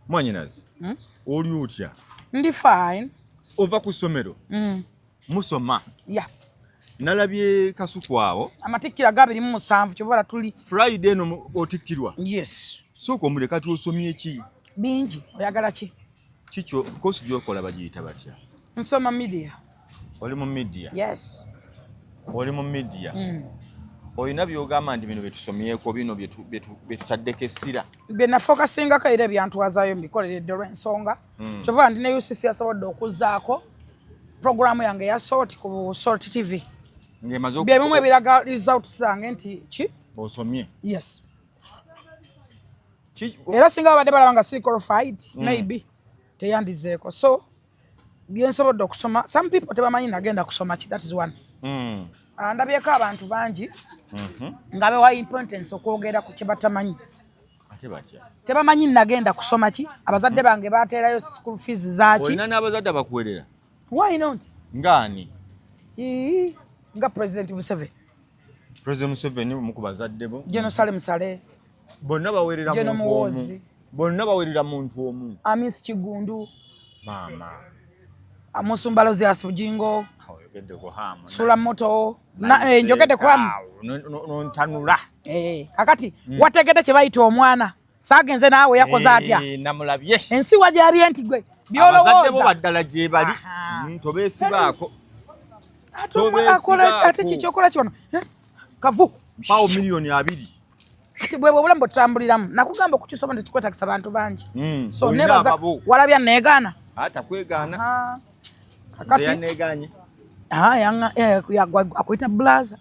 Mwanyinazi. Oli otya? Ndi fine. Ova ku ssomero. Musoma. Yeah. Nalabye kasuku awo. Amatikkira gabiri mu 7 kyobala tuli. Friday no otikkirwa. Yes. Soko muleka tu osomye ki? Bingi oyagala ki? Kicho course gyokola bagiyita batya? Nsoma media. Oli mu media? Yes. Oli mu media? Oyina byogamba ndi bino betusomyeko bino byetutaddeko essira. Bye nafokasinga ko era byantwazayo mbikoleredde olw'ensonga. Kyova ndi ne UCC asobodde okuzaako programu yange ya Sort ku Sort TV. Ngemazo bye bimwe biraga results zange nti ki? Osomye. Yes. Era singa abadde balaba nga si qualified maybe teyandizeeko. So byensobodde okusoma. Some people tebamanyi nagenda kusoma ki, that is one. Ndabyeko abantu bangi nga bewa importance okwogera ku kye batamanyi. Ate batya? Tebamanyi nagenda kusoma ki, abazadde bange bateerayo school fees zaaki. Olina n'abazadde abakuwerera? Why not? Ngani? Nga President Museveni. President Museveni mu bazadde bo? Jerusalem Sale. Bonna bawerera muntu omu. Bonna bawerera muntu omu. Amis Kigundu. Mama. Amusumbalo zya Sujingo. Oyogedde ko hamu. Sula moto. Njogedde ko hamu. Nontanula. Kakati wategedde kye bayita omwana. Saagenze naawe yakoze atya. Namulabye. Ensi wajabye nti gwe. Byolowooza. Abazadde bo baddala gye bali. Tobeesibaako. Ate kikyokola kyono. Kavu. Pawo milioni 2. Kati bwe bulamu butambuliramu. Nakugamba okukyusa nti kikwetagisa abantu bangi. So nebaza walabya neegaana. Ata kwegaana. Kakati yaneeganye. Yanga akwita blaza.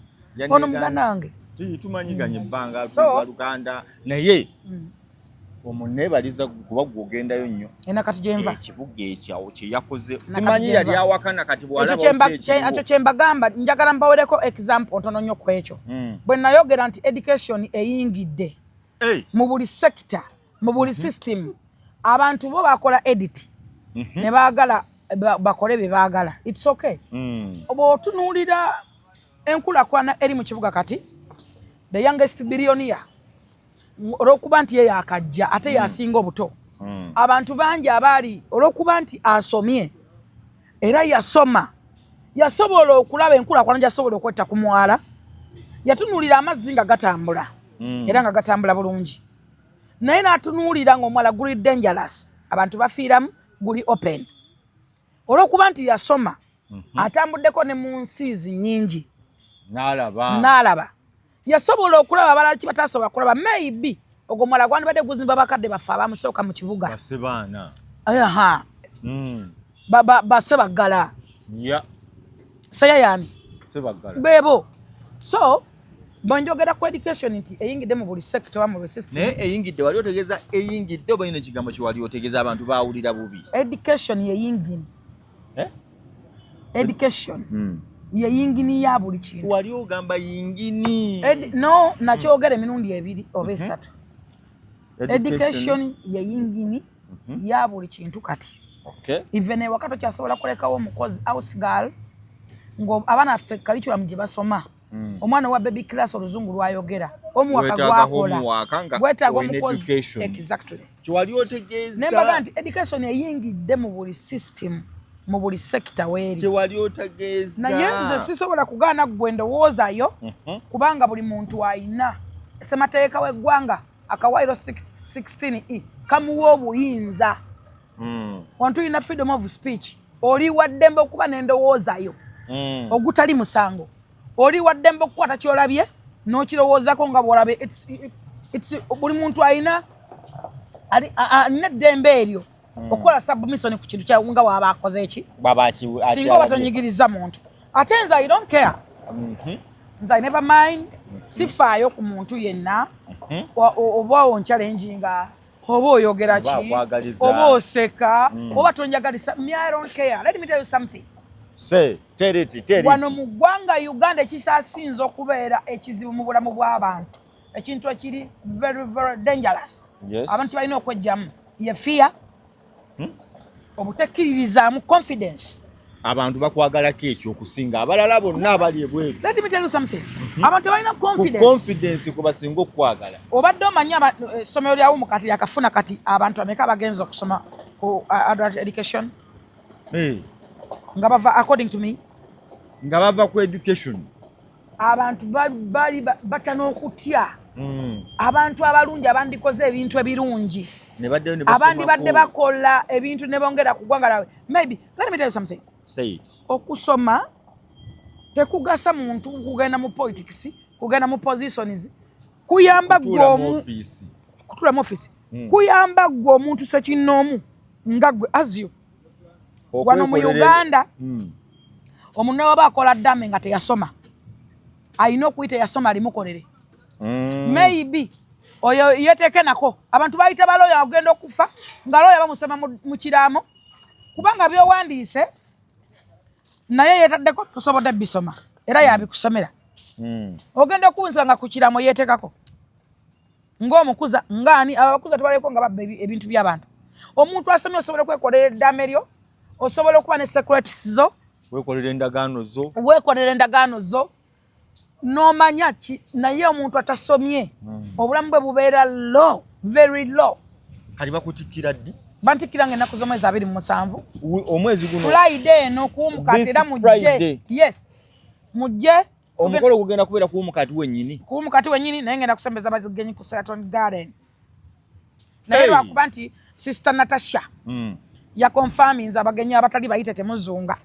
Ono muganange. Tumanyiganye ebbanga Luganda naye omunebaliza kuba gwogendayo nnyo. Ena kati gyenva. Ekibuga ekyawo kye yakoze. Simanyi yali awakana kati bwalaba ekyo kyembagamba njagala mbawereko example ntono nnyo ku ekyo. Bwe nayogera nti education eyingidde mu buli sector, mu buli system, abantu bo bakola edit ne baagala bakole bye baagala. It's okay. Obo otunuulira enkulaakulana eri mu kibuga kati, the youngest billionaire olw'okuba nti ye yakajja ate yasinga obuto. Abantu bangi abaali olw'okuba nti asomye era yasoma yasobola okulaba enkulaakulana gyasobola okwetta ku mwala, yatunuulira amazzi nga gatambula era nga gatambula bulungi, naye n'atunuulira ng'omwala guli dangerous, abantu bafiiramu, guli open. Olw'okuba nti yasoma atambuddeko ne mu nsiizi nnyingi n'alaba yasobola okulaba abalala ki batasobola kulaba. Maybe ogwo mwala gwandibadde guzimba bakadde baffe abamusooka mu kibuga basebaana basebaggala sayayani bebo. So bonjogera ku education nti eyingidde mu buli sector wa mu buli system. Naye eyingidde wali otegeeza eyingidde oba ino ekigambo kye wali otegeeza abantu baawulira bubi? Education yeyingini. Education yeyingini ya buli kintu. Wali ogamba yingini? No, nakyogera emirundi 2 oba 3. Education yeyingini ya buli kintu kati. Okay. Even wakati kyasobola kulekawo omukozi house girl ngo abaana affe curriculum gye basoma. Omwana wa baby class oluzungu lwayogera omuwaka gwakola gwetaaga omukozi. Exactly. Kiwali otegeeza nembaga nti education yeyingidde mu buli system, mu buli sector weeri. Kiwali otegeeza naye nze sisobola kugaana gwe ndowoozayo kubanga buli muntu ayina ssemateeka w'eggwanga akawairo 16E kamuwa obuyinza. Wantu yina freedom of speech. Oli waddembe okuba n'endowoozayo ogutali musango. Oli waddembe okukwata kyolabye n'okirowoozako nga bw'olabe. Buli muntu ayina n'eddembe eryo okukola submission ku kintu kyawe nga waba akoze eki singa oba tonyigiriza muntu. Ate nze I don't care. Nze I never mind. Sifaayo ku muntu yenna oba onchallenginga oba oyogera ki oba oseka oba tonjagalisa. Me I don't care. Let me tell you something. Tell it. Wano mu ggwanga Uganda ekisaasinze okubeera ekizibu mu bulamu bw'abantu, ekintu ekiri very very dangerous, abantu balina okwejjamu, ye fear, obutekkiririzaamu confidence. abantu bakwagalako ekyo okusinga abalala bonna abali ebweru. Let me tell you something. Abantu balina confidence ku basinga okwagala. Obadde omanyi essomero lya Wumukati yakafuna kati abantu ameka bagenza okusoma ku adult education? Nga bava according to me. Nga bava ku education. Abantu bali batana okutya. Abantu abalungi abandikoze ebintu ebirungi. Abandi badde bakola ebintu ne bongera kugwanga lawe. Maybe let me tell you something. Say it. Okusoma tekugasa muntu kugenda mu politics, kugenda mu positions, kuyamba gwomu kutula mu office. Kuyamba gwo omuntu sekinoomu nga gwe azio. Wano mu Uganda omuntu waba akola ddame nga teyasoma. Ayina okuyita yasoma alimukolere. Maybe oyo yeteke nako abantu bayita baloya ogenda okufa nga loya bamusoma mu kiramo kubanga byowandiise naye yetaddeko tosobodde bisoma era yabikusomera. Ogenda okunsanga ku kiramo yetekako ng'omukuza ngani abakuza tubaleko nga babba ebintu by'abantu. Omuntu asomye osobola kwekolera eddame lyo, osobola okuba ne secrets zo, wekolera endagaano zo n'omanya naye omuntu atasomye obulamu bwe bubeera low, very low. Kati bakutikkira ddi? Bantikkira ng'ennaku z'omwezi 27 omwezi guno Friday eno kuwumukati era mujje. Yes, mujje. Omukolo gugenda kubeera kuwumukati wennyini naye ngenda kusembeza bagenyi ku Saturn Garden. Naye lwakuba nti Sister Natasha ya confirming abagenyi abatali bayite temuzunga.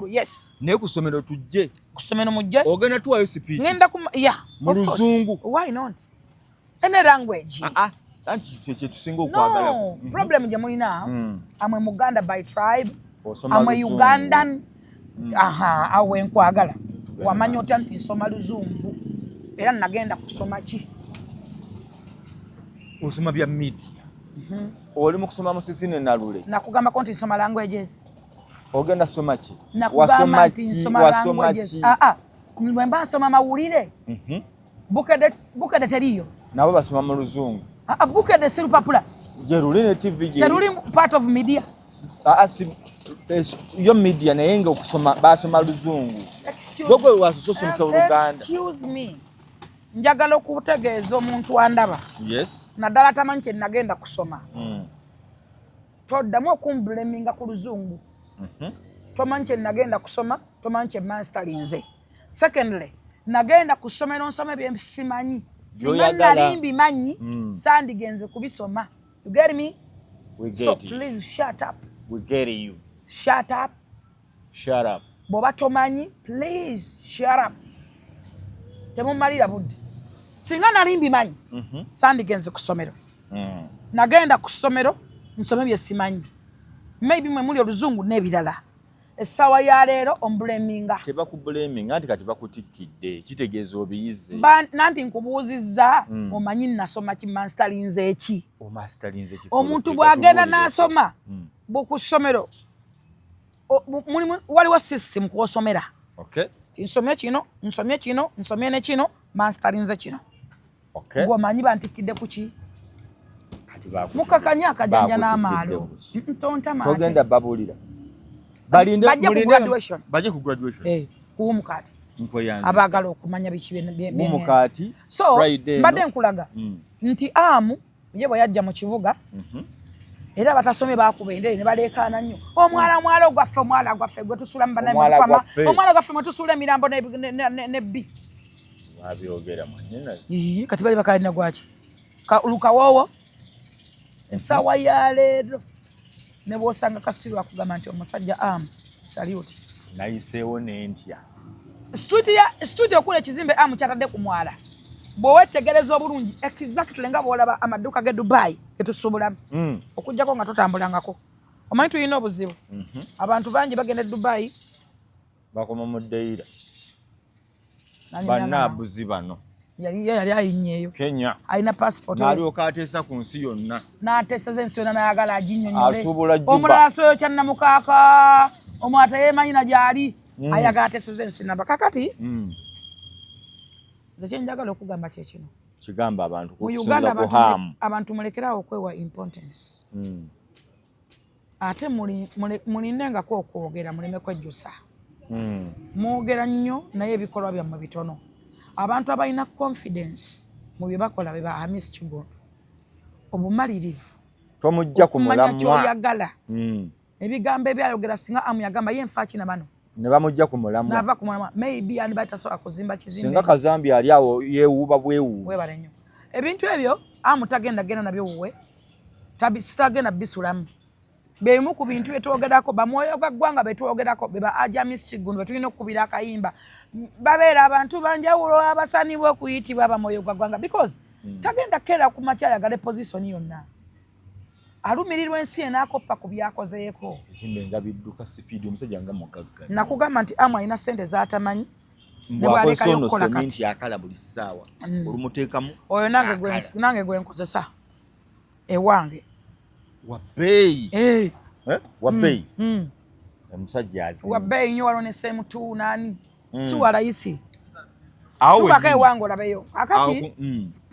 Yes. Naye ku ssomero tujje. Ku ssomero mujje. Ogenda tuwayo speech. Ngenda mu Luzungu. Why not? Any language. Anti kye tusinga okwagala. No, problem gye mulina. Amwe Muganda by tribe. Amwe Ugandan. Awe nkwagala. Wamanya otya nti nsoma Luzungu. Era nagenda kusoma ki? Osoma bya media. Oli mu kusoma Musisine Nalule. Nakugamba ko nti nsoma languages. Ogenda soma ki? Wasoma languages. Mba nsoma mawulire. Bukede teriyo. Nabo basoma mu Luzungu. Bukede si lupapula. Jeruli ne TV je. Jeruli part of media. Yo media naye nga okusoma basoma Luzungu. Gogwe wasosomesa Oluganda. Excuse me. Njagala okutegeeza omuntu andaba. Yes. Naddala tamanyi kye nagenda kusoma. Toddamu okumbleminga ku Luzungu. Tomanyi kye nagenda kusoma, tomanyi kye mastalinze. Secondly, nagenda kusoma nsome bye simanyi. Singa nali mbimanyi sandigenze kubisoma. You get me? We get so it. Please shut up. We get you. Shut up. Shut up. Boba tomanyi, please shut up. Temumalira budde. Singa nali mbimanyi sandigenze ku ssomero. Nagenda ku ssomero nsome bye simanyi. Maybe mwe muli Oluzungu n'ebirala. Essaawa ya leero ombleminga. Tebakubleminga anti kati bakutikkidde kitegeeza obiyize. Nanti nkubuuzizza omanyi nasoma ki mastalinze eki? Mastalinze ki? Omuntu bw'agenda n'asoma ku ssomero waliwo system kw'osomera. Okay. Nsomye kino, nsomye ne kino, mastalinze kino. Okay. Ng'omanyi bantikkidde ku ki? Mukakanya akajanja n'amaalo. Togenda babulira. Baje ku graduation. Kuwumukati. Nkweyanza. Abaagala okumanya biki bye. Wumukati. So, Friday. Mbadde nkulaga. Nti amu ye bwe yajja mu kibuga. Era batasome bakuba endere ne baleekaana nnyo. Omwala gwaffe gwe tusula mu banaye mukama. Omwala gwaffe mwe tusula emirambo ne bbi. Wabyogera mwenyewe. Kati bali bakalina gwaki. Lukawoowo. Ensaawa ya leero. Ne bw'osanga Kasiru akugamba nti omusajja amu salute. Nayiseewo n'entya. Studio okula ekizimbe amu kyatadde ku mwala. Bw'owetegereza obulungi exactly nga bw'olaba amaduuka g'e Dubai getusubulamu. Okujjako nga totambulangako. Omanyi tulina obuzibu. Abantu bangi bagenda e Dubai. Bakoma mu Deira. Bannaabuzi bano. Yali ayinnyeeyo. Kenya. Alina passport. N'alyoka ateesa ku nsi yonna. N'ateeseza ensi yonna n'ayagala aginnyonnyole. Asuubula Juba. Omulala asoyo kya Namukaaka. Omwata yeemanyi na gy'ali. Ayagala ateeseza ensi namba. Kakati. Nze kye njagala okugamba kye kino. Kigamba abantu kusinza ku hamu. Abantu mulekerawo okwewa importance. ate mulinengako okwogera muleme kwejjusa. Mwogera nnyo naye ebikolwa byammwe bitono. Abantu abalina confidence mu bye bakola be ba Hamisi Kigondo. Obumalirivu. Tomujja ku mulamwa. Okumanya ky'oyagala. Ebigambo ebyayogera singa amuyagamba ye nfaaki na bano. Ne bamujja ku mulamwa. Nava ku mulamwa. Maybe ani batasobola kuzimba kizimbe. Singa Kazambi ali awo yeewuuba bwewu. Weebale nnyo. Ebintu ebyo amutagenda genda nabyo wuwe. Sitagenda bisulamu. Beemu ku bintu etwogerako bamwoyo gwa ggwanga betwogerako beba Hamisi Kigondo betulina okukubira akayimba babeera abantu banjawulo abasanibwa okuyitibwa abamwoyo gwa ggwanga because tagenda kera ku makya yagala position yonna alumirirwa ensi enaakoppa ku byakozeeko bizimbe nga bidduka speed omusajja nga mugagga nakugamba nti amu alina ssente z'atamanyi nebwalekayo okukola kati akala buli ssaawa olumuteekamu oyo nange gwe nkozesa ewange Wabei. Wabei. Omusajja azi. Wabei nnyo walone semu nani. Si wa rais. Awe. Tubakaye wango labeyo. Akati.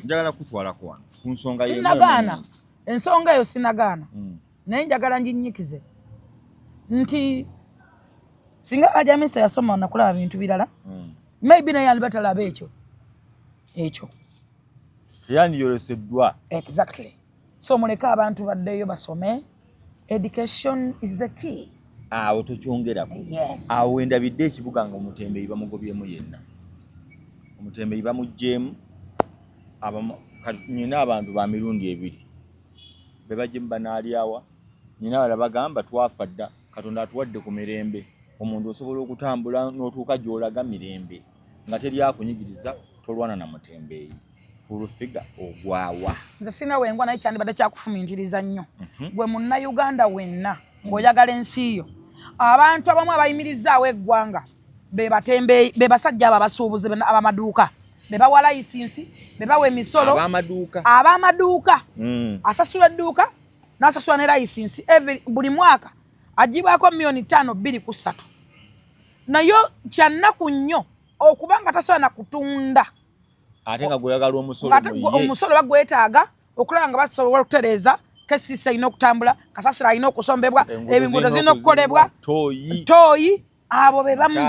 Njagala kutwala kwa. Ku nsonga yemu. Sinagaana. Ensonga yo sinagaana. Naye njagala njinyikize. Nti singa aja Mr. yasoma nakulaba bintu birala. Maybe naye alibatalaba ekyo. Yani yoleseddwa. Exactly. So muleka abantu baddeyo basome. Education is the key. Awo tokyongerako. Yes. Awo endabidde ekibuga nga Omutembeeyi bamugobyemu yenna. Omutembeeyi bamugjeemu nyina abantu ba mirundi ebiri. Be bajjemu banaalyawa. Nyina abala bagamba twafa dda Katonda atuwadde ku mirembe. Omuntu osobola okutambula n'otuuka gy'olaga mirembe. Nga teri akunyigiriza tolwana na Mutembeeyi. Furufiga ogwawa. Nze sina wengwa naye kyandibadde kyakufumintiriza nnyo. Gwe Munnayuganda wenna ng'oyagala ensi yo. Abantu abamu abayimirizaawo eggwanga be Batembeeyi be basajja abo abasuubuzi abamaduuka. Be bawa layisinsi, be bawa emisolo. Abamaduuka. Asasula edduuka n'asasula ne layisinsi buli mwaka agibwako $5,203. Nayo kyannaku nnyo okuba nga tasobola na kutunda. Ate nga gweyagala omusolo bagwetaaga okulaba nga basobola okutereeza KCC alina okutambula kasasiro alina okusombebwa ebinguudo zirina okukolebwa tooyi abo be bamu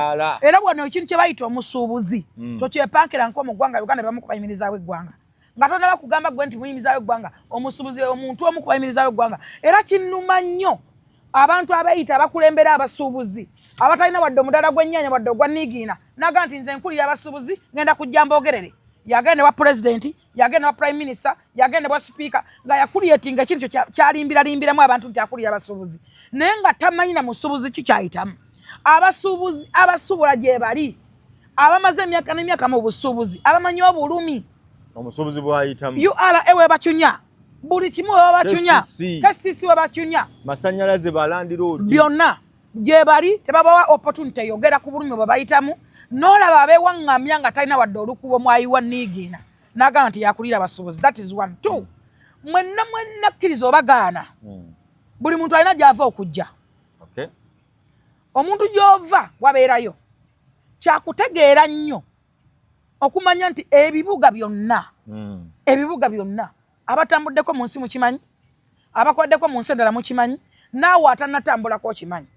era wano ekintu kye bayita omusuubuzi tokyepankira nk'omu ggwanga Uganda bamu ku bayimirizaawo eggwanga nga tonna bakugamba gwe nti muyimirizaawo eggwanga omusuubuzi omuntu omu ku bayimirizaawo eggwanga era kinnuma nnyo abantu abayita abakulembera abasuubuzi abatalina wadde omudala gw'ennyaanya wadde ogwa niigiina naga nti nze nkulira abasuubuzi ngenda kujja mbogerere yagende wa president yagende wa prime minister yagende wa speaker nga yakuliyetinga kintu kyalimbiramu abantu nti akulira abasuubuzi naye nga tamanyi na musuubuzi kikyayitamu abasuubuzi abasuubula gye bali abamaze emyaka n'emyaka mu busuubuzi abamanyi obulumi omusuubuzi bw'ayitamu URA ewe bacunya buli kimu we bacunya KCC we bacunya masannyalaze balandira oti byonna gye bali tebabawa opportunity yogera ku bulumi bwe bayitamu n'olaba abeewaŋŋamya nga talina wadde olukubo mwayiwa niigiina n'agamba nti yakulira abasuubuzi that is 1 2 mwenna kkiriza obagaana buli muntu alina gy'ava okujja omuntu gy'ova wabeerayo kyakutegeera nnyo okumanya nti ebibuga byonna abatambuddeko mu nsi mukimanyi abakoddeko mu nsi endala mukimanyi naawe atanatambulako okimanyi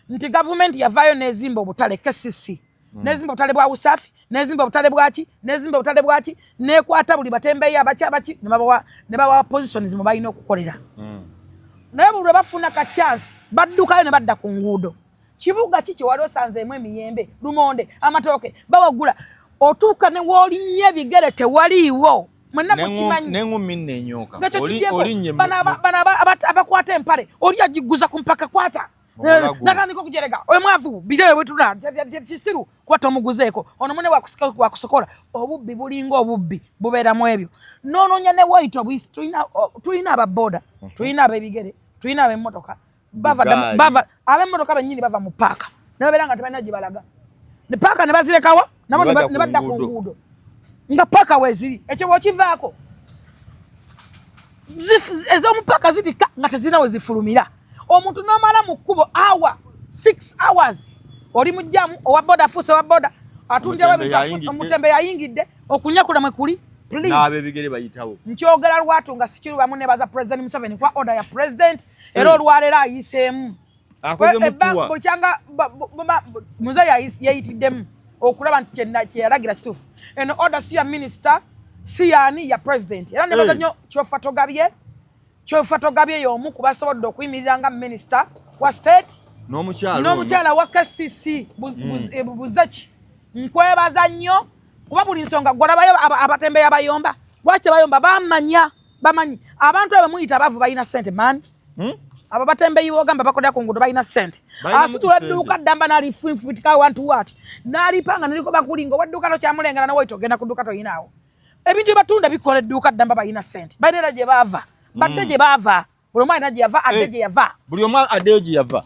nti gavumenti yavaayo n'ezimba obutale KCC n'ezimba obutale bwa Busaafi n'ezimba obutale bwaki n'ezimba obutale bwaki n'ekwata buli Batembeeyi abaki ne babawa positions mu balina okukolera naye buli lwe bafuna ka chance baddukayo ne badda ku nguudo kibuga kiki wali osanzeemu emiyembe lumonde amatooke bawagula otuuka ne w'olinnye ebigere tewaliiwo mwenna mukimanyi n'eŋŋumi n'enyoka abakwata empale oli agiguza ku mpaka kwata natandika okujerega oyo mwavu birewe bwetuna kisiru kwata omuguzeeko ono mune wakusokola obubbi bulinga obubbi bubeeramu ebyo noononya ne waito tulina ababoda tulina ab'ebigere tulina ab'emmotoka ab'emmotoka bennyini bava mu paaka ne babeera nga tebalina gye balaga ne paaka ne bazirekawa nabo ne badda ku nguudo nga paaka weeziri ekyo bw'okivaako ez'omupaaka zitika nga tezirina we zifulumira omuntu n'omala mu kkubo 6 hours oli mujjamu owa boda afuuse owa boda atundirawo Omutembeeyi ayingidde okunyakula mwe kuli please nabe bigere bayitawo nkyogera lwatu nga sikiru bamu nebaza president Museveni kwa order ya president era olwalera ayiseemu akoze mutuwa bochanga muzeyi yayitiddemu okulaba nti kyeyalagira kituufu eno order si ya minister si yani ya president era nebaga nnyo kyofatogabye y'omu kubasobodde okuyimirira nga minister wa state n'omukyala wa KCC Buzeki nkwebaza nnyo kuba buli nsonga gwolabayo abatembeya bayomba lwaki bayomba bamanyi abantu abo muyita abavu balina ssente man abo batembeyi bogamba bakolera ku ngudo balina ssente asitula edduuka ddamba nalifuitika wantu wati nalipanga naliko bakulinga wadduuka tokyamulengana nawoito ogenda ku dduuka toyinaawo ebintu batunda bikola edduuka ddamba balina ssente balina gye baava badde gye baava buli omu alina gye yava adde gye yava buli omu addeyo gye yava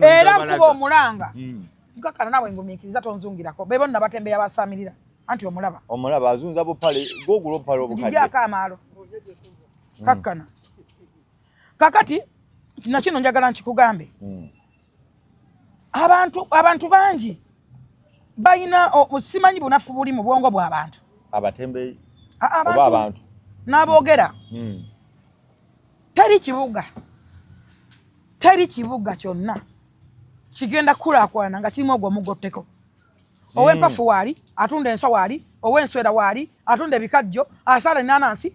era nkuba omulanga nkakana nawe ngumiikiriza tonzungirako bebo nno batembeya basaamirira anti omulaba azunza bupale gogula obupale obukadde ndijako amaalo kakkana kakati nakino njagala nkikugambe abantu bangi balina simanyi bunafu buli mu bwongo bw'abantu abatembeyi oba abantu n'aboogera teri kibuga kyonna kigenda kulaakulana nga kirimu ogwo omugotteko ow'empafu waali atunda enswa waali ow'enswera waali atunda ebikajjo asala enanansi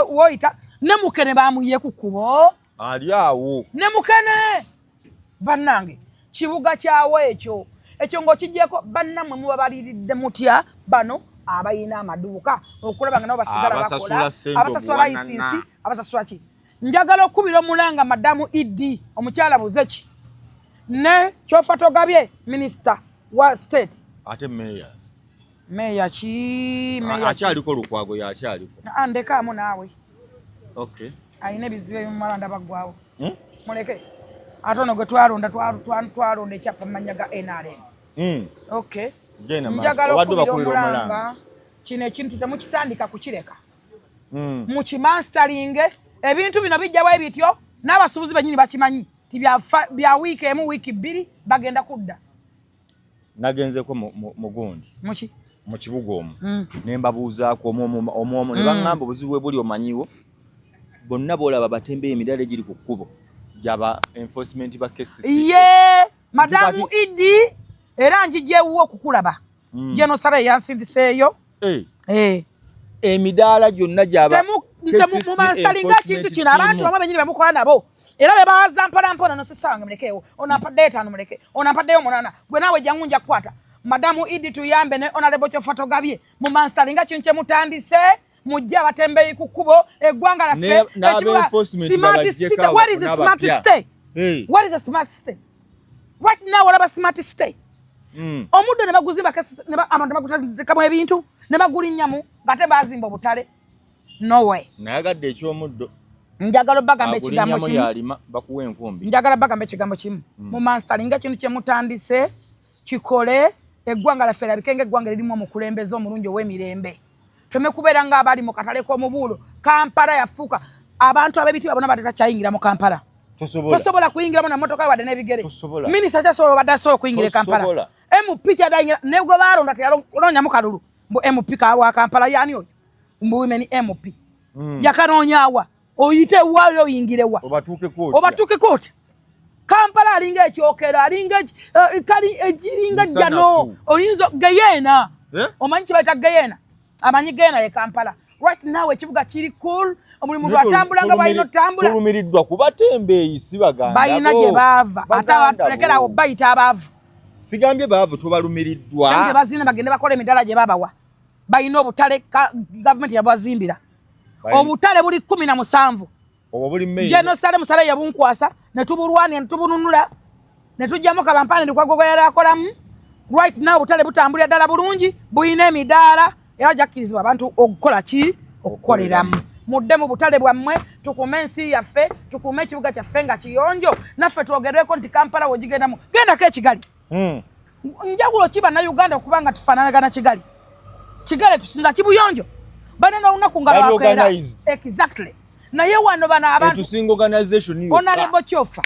woyita ne mukene bamuye ku kkubo ali awo ne mukene bannange kibuga kyawo ekyo ng'okiggyeko bannammwe muba baliiridde mutya bano abayina amaduuka okulaba nga nabo basigala bakola abasasula layisinsi abasasula ki njagala okubira omulanga madamu Idi omukyala Buzeki ne kyofa togabye minisita wa state ate meya akyaliko lukwago yakyaliko ndekaamu naawe okay ayina ebizibu ebimumala ndabaggwawo muleke ate ono gwe twalonda ekyapa mu mannya ga NRM okay njagala okubira omulanga kino ekintu temukitandika kukireka mukimastaringe ebintu bino bijjawo ebityo n'abasuubuzi bennyini bakimanyi ti bya wiiki emu wiiki bbiri bagenda kudda nagenzeko mugundi mu kibuga omwo ne mbabuuzaako omwomu ne baŋŋamba obuzibu bwe buli omanyiwo bonna boolaba batembeyo emidaala egiri ku kkubo gyaba enforcement ba KCC ye madamu Idi era njijjeewuwo okukulaba genosale yansindiseeyo emidaala gyonna gyaba mumanstalinga kintu kino abantu bamwe benyini bemukola nabo era be baza mpalampona nosisange mulekeewo onampaddeyo 5 muleke onampaddeyo 8 gwe naawe jangu nja kukwata madamu Idi tuyambe ne honorable Kyoffatogabye mumanstalinga kintu kyemutandise mujja abatembeyi ku kkubo eggwanga laffe smart city. What is a smart city? What is a smart city? Right now olaba smart city omuddo ne baguzimba abantu bagutekamu ebintu ne bagulinnyamu ngate bazimba obutale no way nayagadde ekyomuddo njagala bagamba ekigambo kimu yalima bakuwa enkumbi njagala bagamba ekigambo kimu mu manstalinga kintu kyemutandise kikole eggwanga laffe labike ng'eggwanga lirimu omukulembeze omulungi ow'emirembe temekubeera ng'abali mu katale k'omubuulo Kampala yafuuka abantu ab'ebiti babona badde takyayingira mu Kampala tosobola kuyingiramu na mmotoka wadde n'ebigere minisita kyasobola badde asobola okuyingira e Kampala MP kyadayingira ne gwe baalonda teyalonyamu kalulu mbu MP wa Kampala yani oyo mbu women MP yakanonyaawa oyite ewaali oyingirewa obatuuke kooti Kampala alinga ekyokero alinga kali egiringa jjano oyinza geyeena omanyi kibayita geyeena amanyi geyeena ye Kampala right now ekibuga kiri cool omulimu gwatambula nga balina otambula tulumiriddwa kubatembeeyi si baganda balina gye baava ate abatulekerawo bayita abaavu sigambye baavu tubalumiriddwa sente bazina bagende bakola emidaala gye babawa balina obutale gavumenti yabazimbira obutale buli 17 obwo buli mmeri genosale musale yabunkwasa ne tubulwani ne tubununula ne tujjamu kabampane ndikwago gwe yali akolamu right now obutale butambulira ddala bulungi bulina emidaala era jakkirizibwa abantu okukola ki okukoleramu mudde mu butale bwammwe tukume ensi yaffe tukume ekibuga kyaffe nga kiyonjo naffe twogerweko nti Kampala wogigendamu gendako ekigali njawulo ki bannayuganda okubanga tufaananagana kigali tusinza kibuyonjo banana olunaku nga lwakeera exactly naye wano bano abantu honorable Kyofa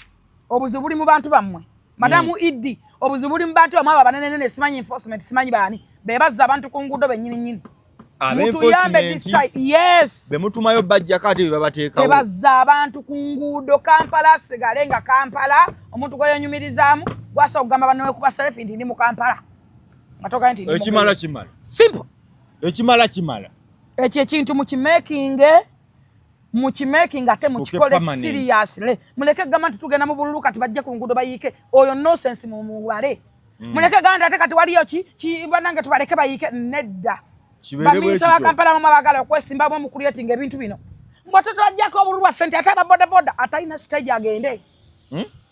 obuzibu buli mu bantu bammwe madamu Idi obuzibu buli mu bantu bammwe abanenenene simanyi enforcement simanyi baani be bazza abantu ku nguudo bennyini mutuyambe this time. Yes. Bemutumayo bajja kati babateekawo. Tebazza abantu ku nguudo Kampala sigale nga Kampala omuntu gweyonyumirizaamu gwasa okugamba banne kuba selfie ndi mu Kampala. Matoka nti ekimala. Simple. Ekimala. Ekyo ekintu mu kimaking ate mu kikole seriously. Muleke gamba nti tugenda mu bululu kati bajja ku nguudo bayiike. Oyo nonsense mu wale. Muleke ganda ate kati waliyo ki banange tubaleke bayiike nedda. Bamisa wa Kampala mu mabagala okwesimba mu creating ebintu bino. Mbototo ajjako obululu bwa fente ate boda ataina stage agende.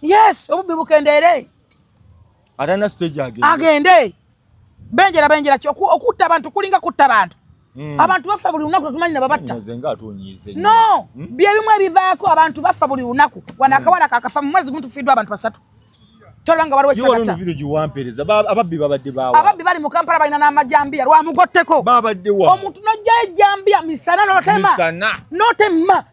Yes, obubi bukendere. Ataina stage agende. Benjera okutta abantu kulinga kutta abantu. Abantu bafa buli lunaku tumanyi na babatta. No, bye bimwe ebivaako abantu bafa buli lunaku. Wanakawala kakafa mu mwezi muntu fiddwa abantu basatu. Tolanga waliwo ekitata. Yo video juwampereza ababbi babadde bawa. Ababbi bali mu Kampala balina n'amajambia lwa mugotteko. Babadde wa. Omuntu n'ajja jambia misana n'otema.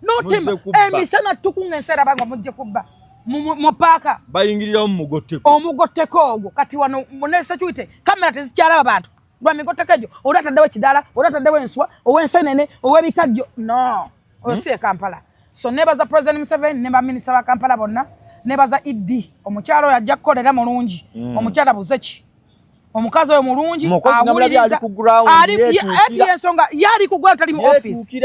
Emisana tukunga ensera bango mujje kubba. Mu paaka. Bayingirira mu mugotteko. Omugotteko ogwo kati wano munese tuyite kamera tezikyalaba abantu. Lwa migotteko egyo olataddewo ekidala, olataddewo enswa, ow'ensenene, ow'ebikajjo. No. Osiye Kampala. So nebaza President Museveni ne baminisita ba Kampala bonna. Nebaza Idi omukyalo yajja kukolera mulungi omukyala buzeki omukazi oyo mulungi awuliriza ali ku ground ensonga yali ku ground tali mu office